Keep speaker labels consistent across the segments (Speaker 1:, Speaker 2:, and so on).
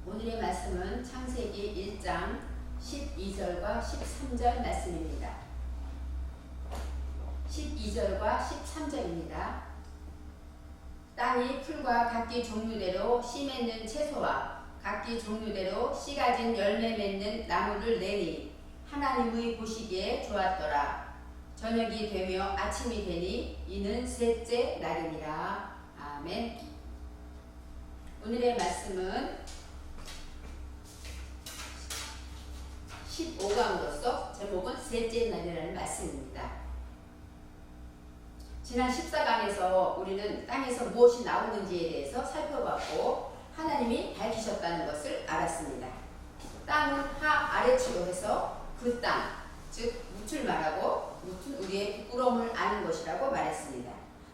Speaker 1: 오늘의 말씀은 창세기 1장 12절과 13절 말씀입니다. 12절과 13절입니다. 땅이 풀과 각기 종류대로 씨 맺는 채소와 각기 종류대로 씨 가진 열매 맺는 나무를 내니 하나님의 보시기에 좋았더라. 저녁이 되며 아침이 되니 이는 셋째 날이니라. 아멘. 오늘의 말씀은 15강으로서 제목은 셋째 날이라는 말씀입니다. 지난 14강에서 우리는 땅에서 무엇이 나오는지에 대해서 살펴봤고 하나님이 밝히셨다는 것을 알았습니다. 땅은 하 아래치로 해서 그 땅, 즉 묻을 말하고 묻은 우리의 부끄러움을 아는 것이라고 말했습니다.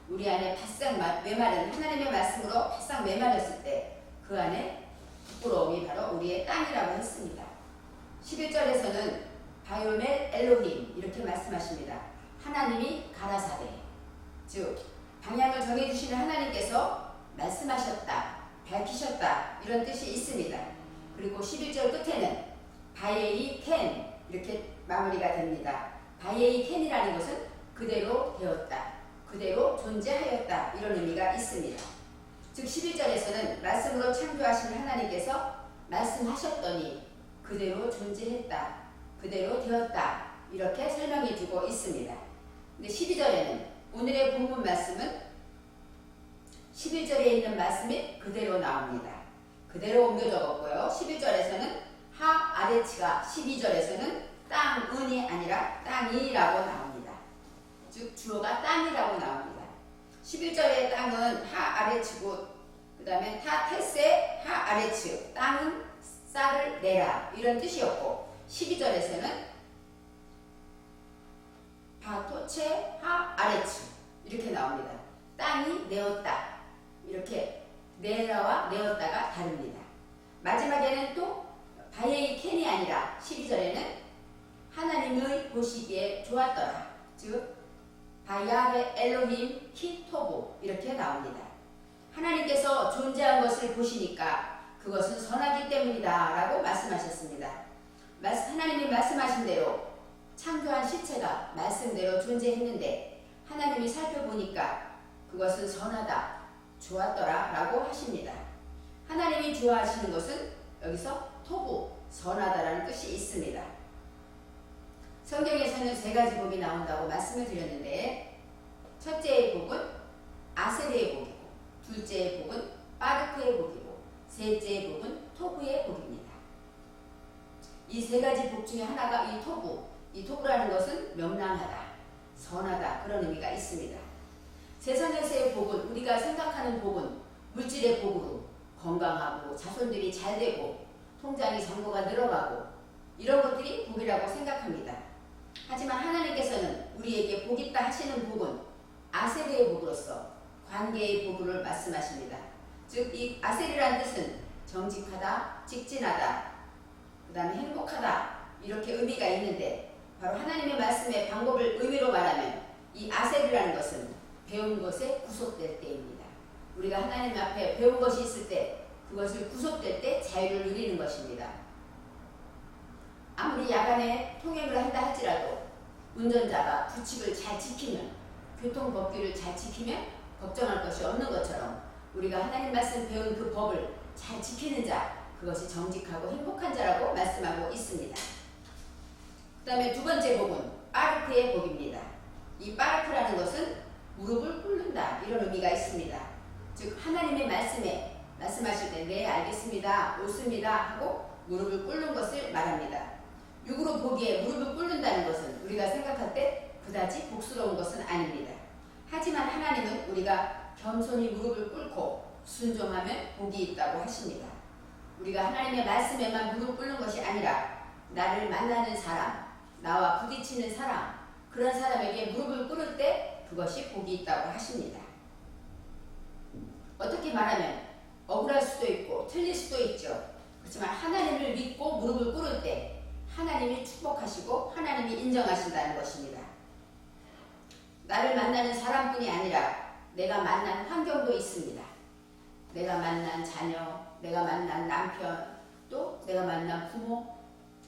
Speaker 1: 우리 안에 바싹 메마른 하나님의 말씀으로 바싹 메마렸을 때 그 안에 부끄러움이 바로 우리의 땅이라고 했습니다. 11절에서는 바요멜 엘로힘 이렇게 말씀하십니다. 하나님이 가라사대, 즉 방향을 정해주시는 하나님께서 말씀하셨다, 밝히셨다 이런 뜻이 있습니다. 그리고 11절 끝에는 바예이 켄 이렇게 마무리가 됩니다. 바예이 켄이라는 것은 그대로 되었다, 그대로 존재하였다 이런 의미가 있습니다. 즉 11절에서는 말씀으로 창조하신 하나님께서 말씀하셨더니 그대로 존재했다, 그대로 되었다 이렇게 설명해 주고 있습니다. 근데 12절에는 오늘의 본문 말씀은 11절에 있는 말씀이 그대로 나옵니다. 그대로 옮겨 적었고요. 11절에서는 하 아래치가 12절에서는 땅은이 아니라 땅이라고 나옵니다. 즉 주어가 땅이라고 나옵니다. 11절의 땅은 하 아래치고 그 다음에 타 테세 하 아래치 땅은 쌀을 내라 이런 뜻이었고 12절에서는 바토체 하 아래치 이렇게 나옵니다. 땅이 내었다 이렇게 내라와 내었다가 다릅니다. 마지막에는 또 바예이 켄이 아니라 12절에는 하나님의 보시기에 좋았더라, 즉 바야베 엘로힘 키토부 이렇게 나옵니다. 하나님께서 존재한 것을 보시니까 그것은 선하기 때문이다 라고 말씀하셨습니다. 하나님이 말씀하신 대로 창조한 시체가 말씀대로 존재했는데 하나님이 살펴보니까 그것은 선하다, 좋았더라 라고 하십니다. 하나님이 좋아하시는 것은 여기서 토부, 선하다라는 뜻이 있습니다. 성경에서는 세 가지 복이 나온다고 말씀을 드렸는데 첫째의 복은 아세르의 복이고 둘째의 복은 바르크의 복이고 셋째의 복은 토부의 복입니다. 이 세 가지 복 중에 하나가 이 토부, 이 토부라는 것은 명랑하다, 선하다 그런 의미가 있습니다. 세상에서의 복은 우리가 생각하는 복은 물질의 복으로 건강하고 자손들이 잘 되고 통장이 잔고가 늘어가고 이런 것들이 복이라고 생각합니다. 하지만 하나님께서는 우리에게 복 있다 하시는 복은 아세르의 복으로서 관계의 복으로 말씀하십니다. 즉 이 아세르라는 뜻은 정직하다, 직진하다, 그 다음에 행복하다 이렇게 의미가 있는데 바로 하나님의 말씀의 방법을 의미로 말하면 이 아세르라는 것은 배운 것에 구속될 때입니다. 우리가 하나님 앞에 배운 것이 있을 때 그것을 구속될 때 자유를 누리는 것입니다. 아무리 야간에 통행을 한다 할지라도 운전자가 규칙을 잘 지키면, 교통법규를 잘 지키면 걱정할 것이 없는 것처럼 우리가 하나님 말씀 배운 그 법을 잘 지키는 자, 그것이 정직하고 행복한 자라고 말씀하고 있습니다. 그 다음에 두 번째 복은 바르크의 복입니다. 이 바르크라는 것은 무릎을 꿇는다 이런 의미가 있습니다. 즉 하나님의 말씀에 말씀하실 때 네 알겠습니다, 옳습니다 하고 무릎을 꿇는 것을 말합니다. 육으로 보기에 무릎을 꿇는다는 것은 우리가 생각할 때 그다지 복스러운 것은 아닙니다. 하지만 하나님은 우리가 겸손히 무릎을 꿇고 순종하면 복이 있다고 하십니다. 우리가 하나님의 말씀에만 무릎 꿇는 것이 아니라 나를 만나는 사람, 나와 부딪히는 사람, 그런 사람에게 무릎을 꿇을 때 그것이 복이 있다고 하십니다. 어떻게 말하면 억울할 수도 있고 틀릴 수도 있죠. 그렇지만 하나님을 믿고 무릎을 꿇을 때 하나님이 축복하시고 하나님이 인정하신다는 것입니다. 나를 만나는 사람뿐이 아니라 내가 만난 환경도 있습니다. 내가 만난 자녀, 내가 만난 남편, 또 내가 만난 부모,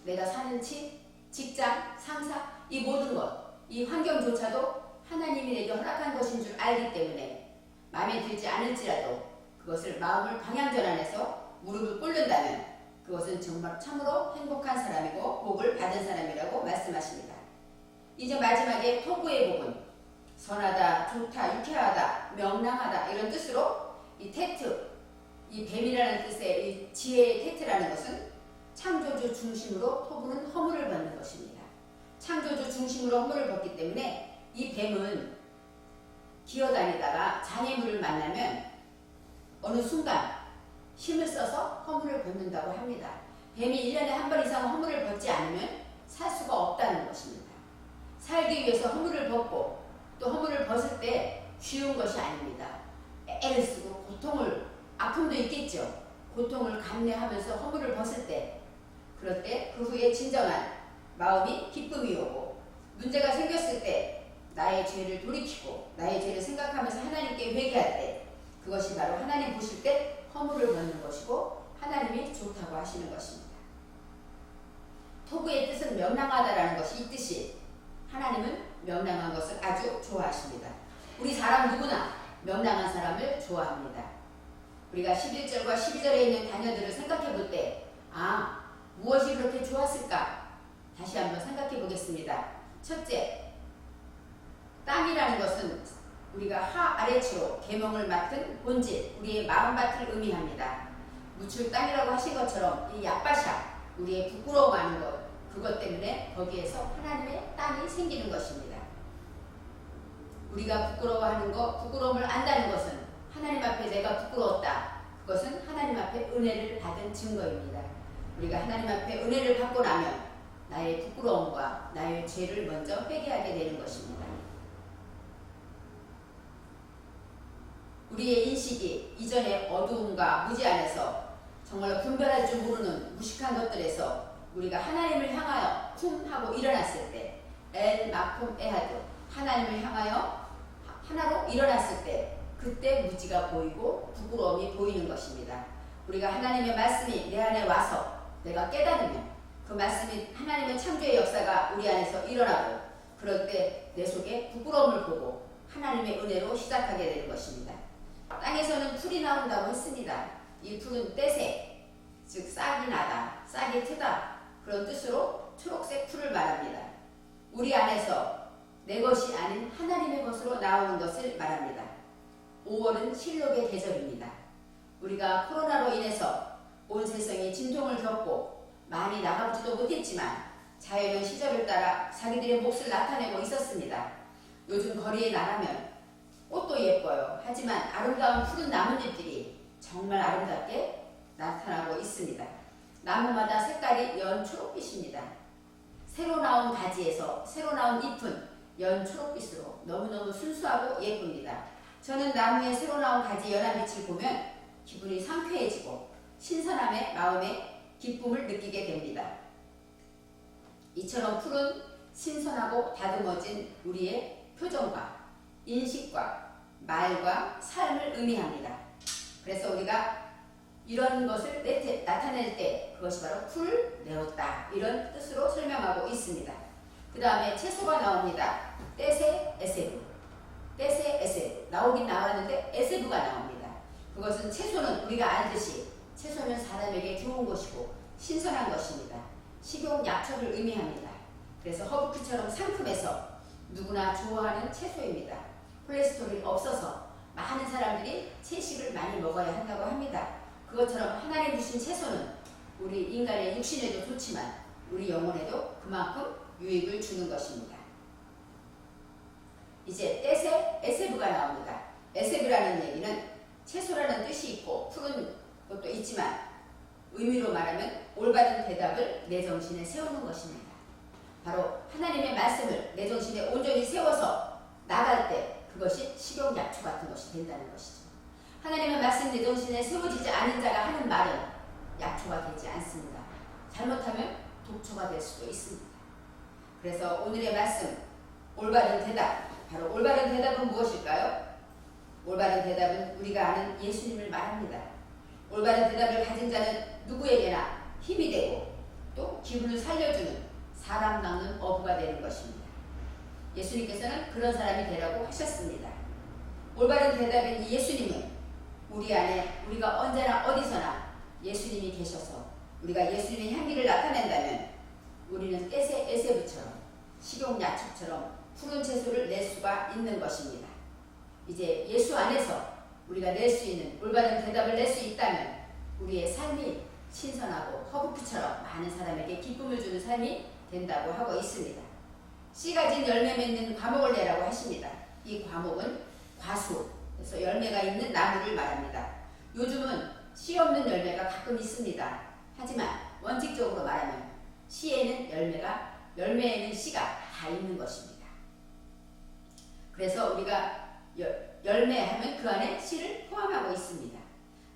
Speaker 1: 내가 사는 집, 직장, 상사, 이 모든 것, 이 환경조차도 하나님이 내게 허락한 것인 줄 알기 때문에 마음에 들지 않을지라도 그것을 마음을 방향전환해서 무릎을 꿇는다면 그것은 정말 참으로 행복한 사람이고 복을 받은 사람이라고 말씀하십니다. 이제 마지막에 토부의 복은 선하다, 좋다, 유쾌하다, 명랑하다 이런 뜻으로 이 테트, 이 뱀이라는 뜻의 이 지혜의 테트라는 것은 창조주 중심으로 토부는 허물을 벗는 것입니다. 창조주 중심으로 허물을 벗기 때문에 이 뱀은 기어다니다가 장애물을 만나면 어느 순간 힘을 써서 허물을 벗는다고 합니다. 뱀이 1년에 한 번 이상 허물을 벗지 않으면 살 수가 없다는 것입니다. 살기 위해서 허물을 벗고 또 허물을 벗을 때 쉬운 것이 아닙니다. 애를 쓰고 고통을, 아픔도 있겠죠. 고통을 감내하면서 허물을 벗을 때, 그럴 때 그 후에 진정한 마음이 기쁨이 오고 문제가 생겼을 때 나의 죄를 돌이키고 나의 죄를 생각하면서 하나님께 회개할 때 그것이 바로 하나님 보실 때 허물을 벗는 것이고 하나님이 좋다고 하시는 것입니다. 토부의 뜻은 명랑하다라는 것이 있듯이 하나님은 명랑한 것을 아주 좋아하십니다. 우리 사람 누구나 명랑한 사람을 좋아합니다. 우리가 11절과 12절에 있는 단어들을 생각해 볼 때 무엇이 그렇게 좋았을까? 다시 한번 생각해 보겠습니다. 첫째, 땅이라는 것은 우리가 하아래치로 계명을 맡은 본질, 우리의 마음밭을 의미합니다. 무출 땅이라고 하신 것처럼 이 약바샤, 우리의 부끄러워하는 것, 그것 때문에 거기에서 하나님의 땅이 생기는 것입니다. 우리가 부끄러워하는 것, 부끄러움을 안다는 것은 하나님 앞에 내가 부끄러웠다. 그것은 하나님 앞에 은혜를 받은 증거입니다. 우리가 하나님 앞에 은혜를 받고 나면 나의 부끄러움과 나의 죄를 먼저 회개하게 되는 것입니다. 우리의 인식이 이전의 어두움과 무지 안에서 정말로 분별할 줄 모르는 무식한 것들에서 우리가 하나님을 향하여 쿵 하고 일어났을 때 엘 마쿰 에하드, 하나님을 향하여 하나로 일어났을 때 그때 무지가 보이고 부끄러움이 보이는 것입니다. 우리가 하나님의 말씀이 내 안에 와서 내가 깨달으면 그 말씀이 하나님의 창조의 역사가 우리 안에서 일어나고 그럴 때 내 속에 부끄러움을 보고 하나님의 은혜로 시작하게 되는 것입니다. 땅에서는 풀이 나온다고 했습니다. 이 풀은 떼새, 즉 싹이 나다, 싹이 트다 그런 뜻으로 초록색 풀을 말합니다. 우리 안에서 내 것이 아닌 하나님의 것으로 나오는 것을 말합니다. 5월은 실록의 계절입니다. 우리가 코로나로 인해서 온 세상이 진통을 겪고 많이 나가보지도 못했지만 자연은 시절을 따라 자기들의 몫을 나타내고 있었습니다. 요즘 거리에 나가면 꽃도 예뻐요. 하지만 아름다운 푸른 나뭇잎들이 정말 아름답게 나타나고 있습니다. 나무마다 색깔이 연초록빛입니다. 새로 나온 가지에서 새로 나온 잎은 연초록빛으로 너무너무 순수하고 예쁩니다. 저는 나무에 새로 나온 가지 연한빛을 보면 기분이 상쾌해지고 신선함에 마음에 기쁨을 느끼게 됩니다. 이처럼 풀은 신선하고 다듬어진 우리의 표정과 인식과 말과 삶을 의미합니다. 그래서 우리가 이런 것을 나타낼 때 그것이 바로 풀 내었다 이런 뜻으로 설명하고 있습니다. 그 다음에 채소가 나옵니다. 떼새 에세브, 떼새 에세브 나오긴 나왔는데 에세브가 나옵니다. 그것은 채소는 우리가 알듯이 채소는 사람에게 좋은 것이고 신선한 것입니다. 식용 약초를 의미합니다. 그래서 허브티처럼 상큼해서 누구나 좋아하는 채소입니다. 콜레스테롤이 없어서 많은 사람들이 채식을 많이 먹어야 한다고 합니다. 그것처럼 하나님 주신 채소는 우리 인간의 육신에도 좋지만 우리 영혼에도 그만큼 유익을 주는 것입니다. 이제 떼새 에세브가 나옵니다. 에세브라는 얘기는 채소라는 뜻이 있고 푸른 것도 있지만 의미로 말하면 올바른 대답을 내 정신에 세우는 것입니다. 바로 하나님의 말씀을 내 정신에 온전히 세워서 나갈 때 그것이 식용약초 같은 것이 된다는 것이죠. 하나님의 말씀 내 정신에 세워지지 않은 자가 하는 말은 약초가 되지 않습니다. 잘못하면 독초가 될 수도 있습니다. 그래서 오늘의 말씀 올바른 대답, 바로 올바른 대답은 무엇일까요? 올바른 대답은 우리가 아는 예수님을 말합니다. 올바른 대답을 가진 자는 누구에게나 바보가 되는 것입니다. 예수님께서는 그런 사람이 되라고 하셨습니다. 올바른 대답인 예수님은 우리 안에 우리가 언제나 어디서나 예수님이 계셔서 우리가 예수님의 향기를 나타낸다면 우리는 에세부처럼 식용야축처럼 푸른 채소를 낼 수가 있는 것입니다. 이제 예수 안에서 우리가 낼 수 있는 올바른 대답을 낼 수 있다면 우리의 삶이 신선하고 허브풀처럼 많은 사람에게 기쁨을 주는 삶이 된다고 하고 있습니다. 씨 가진 열매 맺는 과목을 내라고 하십니다. 이 과목은 과수, 그래서 열매가 있는 나무를 말합니다. 요즘은 씨 없는 열매가 가끔 있습니다. 하지만 원칙적으로 말하면 열매에는 씨가 다 있는 것입니다. 그래서 우리가 열매하면 그 안에 씨를 포함하고 있습니다.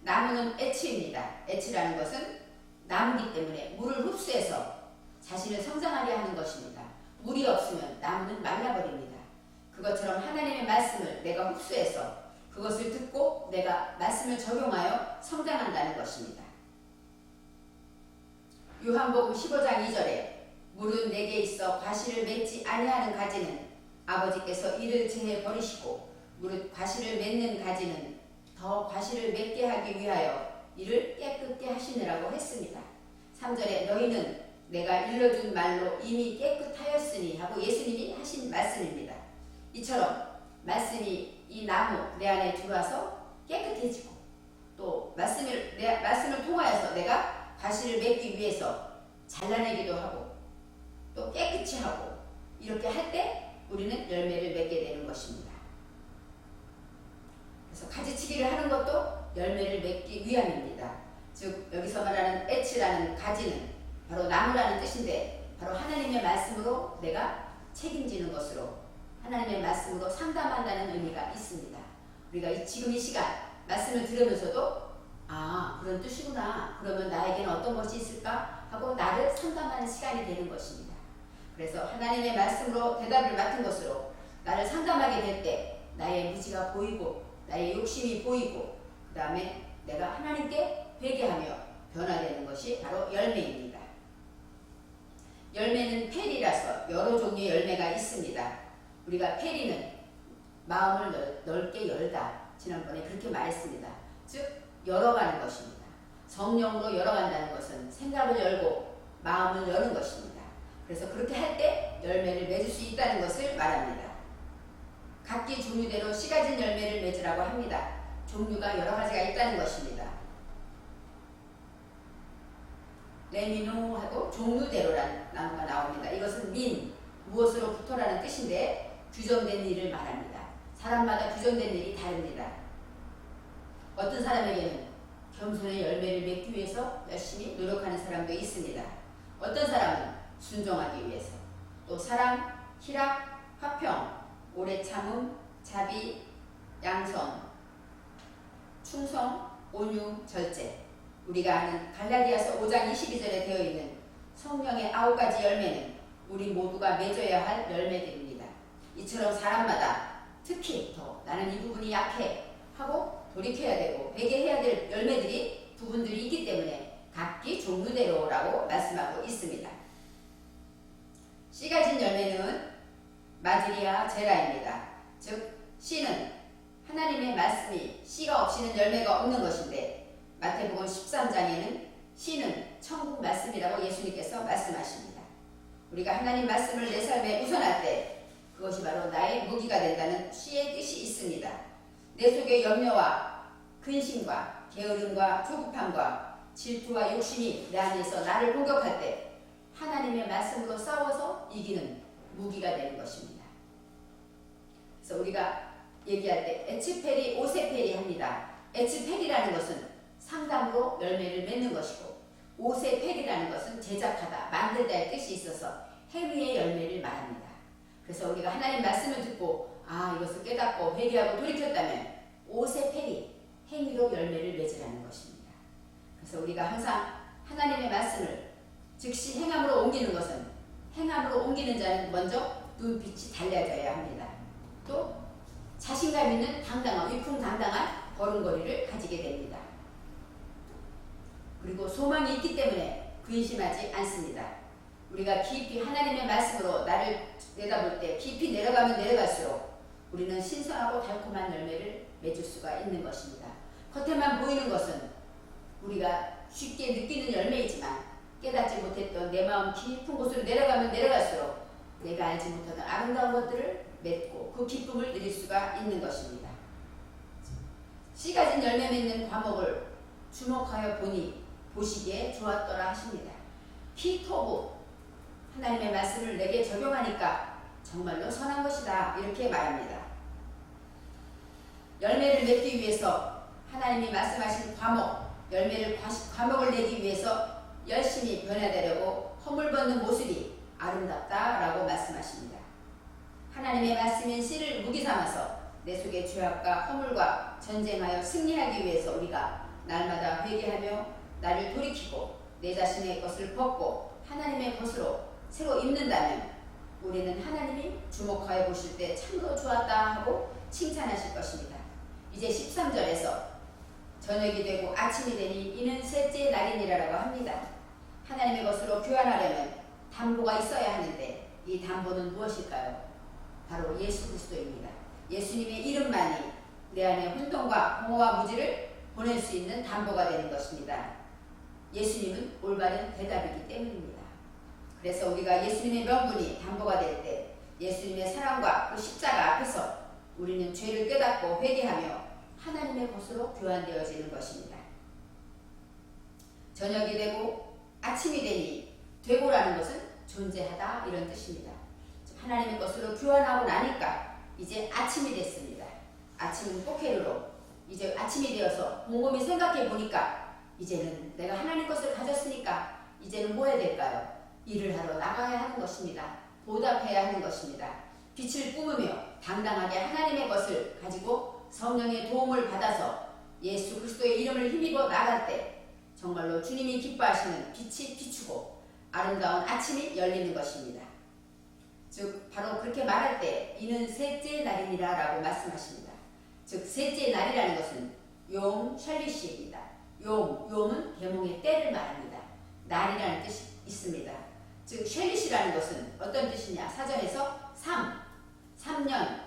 Speaker 1: 나무는 애치입니다. 애치라는 것은 나무기 때문에 물을 흡수해서 자신을 성장하게 하는 것입니다. 물이 없으면 나무는 말라버립니다. 그것처럼 하나님의 말씀을 내가 흡수해서 그것을 듣고 내가 말씀을 적용하여 성장한다는 것입니다. 요한복음 15장 2절에 물은 내게 있어 과실을 맺지 아니하는 가지는 아버지께서 이를 제해 버리시고 무릇 과실을 맺는 가지는 더 과실을 맺게 하기 위하여 이를 깨끗게 하시느라고 했습니다. 3절에 너희는 내가 일러준 말로 이미 깨끗하였으니 하고 예수님이 하신 말씀입니다. 이처럼 말씀이 이 나무 내 안에 들어와서 깨끗해지고 또 말씀을 통하여서 내가 과실을 맺기 위해서 잘라내기도 하고 또 깨끗이 하고 이렇게 할 때 우리는 열매를 맺게 되는 것입니다. 그래서 가지치기를 하는 것도 열매를 맺기 위함입니다. 즉 여기서 말하는 에츠라는 가지는 바로 나무라는 뜻인데 바로 하나님의 말씀으로 내가 책임지는 것으로 하나님의 말씀으로 상담한다는 의미가 있습니다. 우리가 지금 이 시간 말씀을 들으면서도 그런 뜻이구나. 그러면 나에게는 어떤 것이 있을까? 하고 나를 상담하는 시간이 되는 것입니다. 그래서 하나님의 말씀으로 대답을 맡은 것으로 나를 상담하게 될 때 나의 무지가 보이고 나의 욕심이 보이고 그 다음에 내가 하나님께 회개하며 변화되는 것이 바로 열매입니다. 열매는 페리라서 여러 종류의 열매가 있습니다. 우리가 페리는 마음을 넓게 열다. 지난번에 그렇게 말했습니다. 즉 열어가는 것입니다. 성령으로 열어간다는 것은 생각을 열고 마음을 여는 것입니다. 그래서 그렇게 할 때 열매를 맺을 수 있다는 것을 말합니다. 각기 종류대로 씨 가진 열매를 맺으라고 합니다. 종류가 여러 가지가 있다는 것입니다. 레미노하고 종류대로라는 나무가 나옵니다. 이것은 무엇으로부터라는 뜻인데 규정된 일을 말합니다. 사람마다 규정된 일이 다릅니다. 어떤 사람에게는 겸손의 열매를 맺기 위해서 열심히 노력하는 사람도 있습니다. 어떤 사람은 순종하기 위해서 또 사랑, 희락, 화평, 오래 참음, 자비, 양선, 충성, 온유, 절제 우리가 아는 갈라디아서 5장 22절에 되어 있는 성령의 9가지 열매는 우리 모두가 맺어야 할 열매들입니다. 이처럼 사람마다 특히 더 나는 이 부분이 약해 하고 돌이켜야 되고 회개해야 될 열매들이 부분들이 있기 때문에 각기 종류대로라고 말씀하고 있습니다. 씨 가진 열매는 마지리아 제라입니다. 즉 씨는 하나님의 말씀이 씨가 없이는 열매가 없는 것인데 마태복음 13장에는 씨는 천국 말씀이라고 예수님께서 말씀하십니다. 우리가 하나님 말씀을 내 삶에 우선할 때 그것이 바로 나의 무기가 된다는 씨의 뜻이 있습니다. 내 속의 염려와 근심과 게으름과 조급함과 질투와 욕심이 내 안에서 나를 공격할 때 하나님의 말씀으로 싸워서 이기는 무기가 되는 것입니다. 그래서 우리가 얘기할 때 에츠페리 오세페리 합니다. 에츠페리라는 것은 상담으로 열매를 맺는 것이고 오세페리라는 것은 제작하다, 만들다의 뜻이 있어서 행위의 열매를 말합니다. 그래서 우리가 하나님 말씀을 듣고 이것을 깨닫고 회개하고 돌이켰다면 오세페리, 행위로 열매를 맺으라는 것입니다. 그래서 우리가 항상 하나님의 말씀을 즉시 행함으로 옮기는 것은 행함으로 옮기는 자는 먼저 눈빛이 달라져야 합니다. 또 자신감 있는 당당한 위풍당당한 걸음걸이를 가지게 됩니다. 그리고 소망이 있기 때문에 근심하지 않습니다. 우리가 깊이 하나님의 말씀으로 나를 내다볼 때 깊이 내려가면 내려갈수록 우리는 신선하고 달콤한 열매를 맺을 수가 있는 것입니다. 겉에만 보이는 것은 우리가 쉽게 느끼는 열매이지만 깨닫지 못했던 내 마음 깊은 곳으로 내려가면 내려갈수록 내가 알지 못하는 아름다운 것들을 맺고 그 기쁨을 누릴 수가 있는 것입니다. 씨 가진 열매 맺는 과목을 주목하여 보시기에 좋았더라 하십니다. 피토부 하나님의 말씀을 내게 적용하니까 정말로 선한 것이다 이렇게 말합니다. 열매를 맺기 위해서 하나님이 말씀하신 과목을 내기 위해서 열심히 변화되려고 허물 벗는 모습이 아름답다라고 말씀하십니다. 하나님의 말씀인 씨를 무기 삼아서 내 속의 죄악과 허물과 전쟁하여 승리하기 위해서 우리가 날마다 회개하며 나를 돌이키고 내 자신의 것을 벗고 하나님의 것으로 새로 입는다면 우리는 하나님이 주목하여 보실 때 참으로 좋았다 하고 칭찬하실 것입니다. 이제 13절에서 저녁이 되고 아침이 되니 이는 셋째 날이니라라고 합니다. 하나님의 것으로 교환하려면 담보가 있어야 하는데 이 담보는 무엇일까요? 바로 예수 그리스도입니다. 예수님의 이름만이 내 안에 혼돈과 공허와 무지를 보낼 수 있는 담보가 되는 것입니다. 예수님은 올바른 대답이기 때문입니다. 그래서 우리가 예수님의 명분이 담보가 될 때 예수님의 사랑과 그 십자가 앞에서 우리는 죄를 깨닫고 회개하며 하나님의 것으로 교환되어지는 것입니다. 저녁이 되고 아침이 되니 되고라는 것은 존재하다 이런 뜻입니다. 하나님의 것으로 교환하고 나니까 이제 아침이 됐습니다. 아침은 포케르로 이제 아침이 되어서 곰곰이 생각해 보니까 이제는 내가 하나님 것을 가졌으니까 이제는 뭐 해야 될까요? 일을 하러 나가야 하는 것입니다. 보답해야 하는 것입니다. 빛을 뿜으며 당당하게 하나님의 것을 가지고 성령의 도움을 받아서 예수 그리스도의 이름을 힘입어 나갈 때 정말로 주님이 기뻐하시는 빛이 비추고 아름다운 아침이 열리는 것입니다. 즉 바로 그렇게 말할 때 이는 셋째 날이니라 라고 말씀하십니다. 즉 셋째 날이라는 것은 용 샬리시입니다. 용은 계몽의 때를 말합니다. 날이라는 뜻이 있습니다. 즉 샬리시라는 것은 어떤 뜻이냐? 사전에서 3년,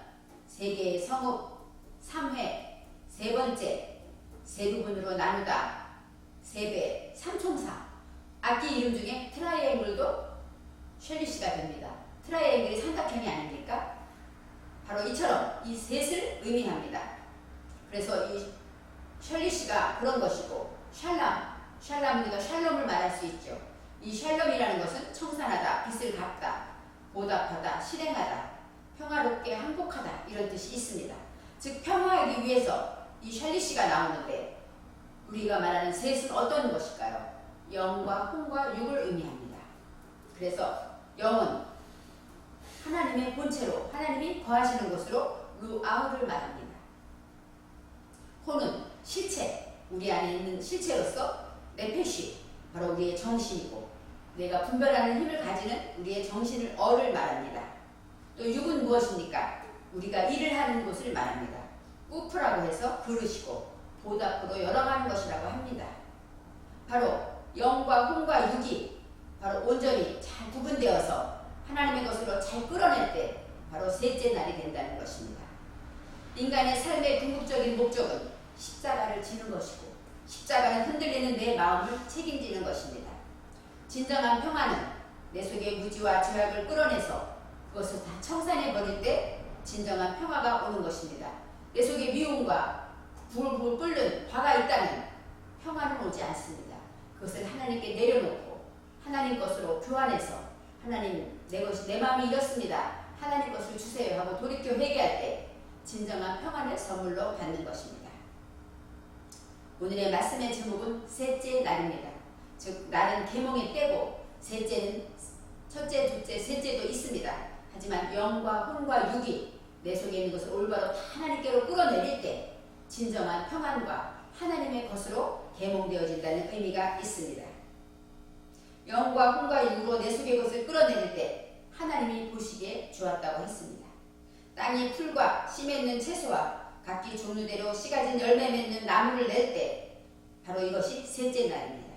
Speaker 1: 세계의 성읍, 3회, 세 번째, 세 부분으로 나누다, 세배, 삼총사. 악기 이름 중에 트라이앵글도 샬리시가 됩니다. 트라이앵글이 삼각형이 아닙니까? 바로 이처럼 이 셋을 의미합니다. 그래서 이 샬리시가 그런 것이고 샬람 우리가 샬롬을 말할 수 있죠. 이 샬롬이라는 것은 청산하다, 빚을 갚다, 보답하다, 실행하다, 평화롭게 항복하다 이런 뜻이 있습니다. 즉 평화하기 위해서 이 샬리시가 나오는데 우리가 말하는 셋은 어떤 것일까요? 영과 혼과 육을 의미합니다. 그래서 영은 하나님의 본체로 하나님이 거하시는 곳으로 루아우를 말합니다. 혼은 실체, 우리 안에 있는 실체로서 네페시, 바로 우리의 정신이고 내가 분별하는 힘을 가지는 우리의 정신을 어를 말합니다. 또 육은 무엇입니까? 우리가 일을 하는 곳을 말합니다. 우프라고 해서 그릇이고 보답으로 열어가는 것이라고 합니다. 바로 영과 혼과 육이 바로 온전히 잘 구분되어서 하나님의 것으로 잘 끌어낼 때 바로 셋째 날이 된다는 것입니다. 인간의 삶의 궁극적인 목적은 십자가를 지는 것이고 십자가는 흔들리는 내 마음을 책임지는 것입니다. 진정한 평화는 내 속의 무지와 죄악을 끌어내서 그것을 다 청산해 버릴 때 진정한 평화가 오는 것입니다. 내 속에 미움과 불불 끓는 화가 있다면 평화는 오지 않습니다. 그것을 하나님께 내려놓고 하나님 것으로 교환해서 하나님 내 마음이 이렇습니다. 하나님 것을 주세요 하고 돌이켜 회개할 때 진정한 평안을 선물로 받는 것입니다. 오늘의 말씀의 제목은 셋째 날입니다. 즉 날은 계몽의 때고 셋째는 첫째, 둘째, 셋째도 있습니다. 하지만 영과 혼과 육이 내 속에 있는 것을 올바로 다 하나님께로 끌어내릴 때 진정한 평안과 하나님의 것으로 계몽되어진다는 의미가 있습니다. 영과 혼과 육으로 내 속의 것을 끌어내릴 때 하나님이 보시기에 좋았다고 했습니다. 땅이 풀과 씨 맺는 채소와 각기 종류대로 씨 가진 열매 맺는 나무를 낼 때 바로 이것이 셋째 날입니다.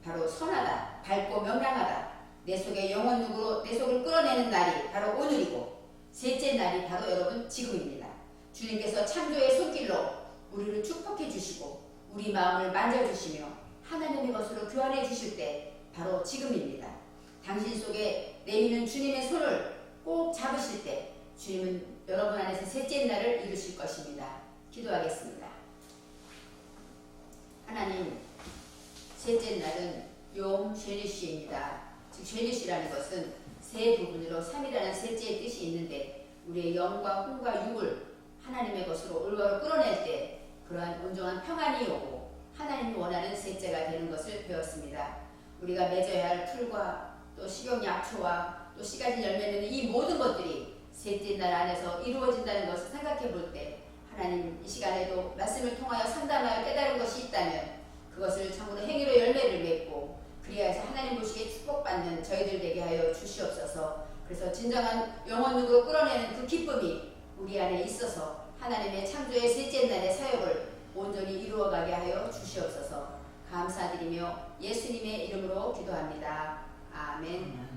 Speaker 1: 바로 선하다, 밝고 명랑하다, 내 속에 영원육으로 내 속을 끌어내는 날이 바로 오늘이고 셋째 날이 바로 여러분 지금입니다. 주님께서 창조의 손길로 우리를 축복해 주시고 우리 마음을 만져주시며 하나님의 것으로 교환해 주실 때 바로 지금입니다. 당신 속에 내미는 주님의 손을 꼭 잡으실 때 주님은 여러분 안에서 셋째 날을 이루실 것입니다. 기도하겠습니다. 하나님, 셋째 날은 용 쉐니시입니다. 즉 쉐니시라는 것은 세 부분으로 3이라는 셋째의 뜻이 있는데 우리의 영과 혼과 육을 하나님의 것으로 올바로 끌어낼 때 그러한 온전한 평안이 오고 하나님이 원하는 셋째가 되는 것을 배웠습니다. 우리가 맺어야 할 풀과 또 식용약초와 또 씨가진 열매는 이 모든 것들이 셋째 날 안에서 이루어진다는 것을 생각해 볼 때 하나님 이 시간에도 말씀을 통하여 상담하여 깨달은 것이 있다면 그것을 참으로 행위로 열매를 맺고 그리하여서 하나님 보시기에 축복받는 저희들 되게 하여 주시옵소서. 그래서 진정한 영혼으로 끌어내는 그 기쁨이 우리 안에 있어서 하나님의 창조의 셋째 날의 사역을 온전히 이루어가게 하여 주시옵소서. 감사드리며 예수님의 이름으로 기도합니다. 아멘.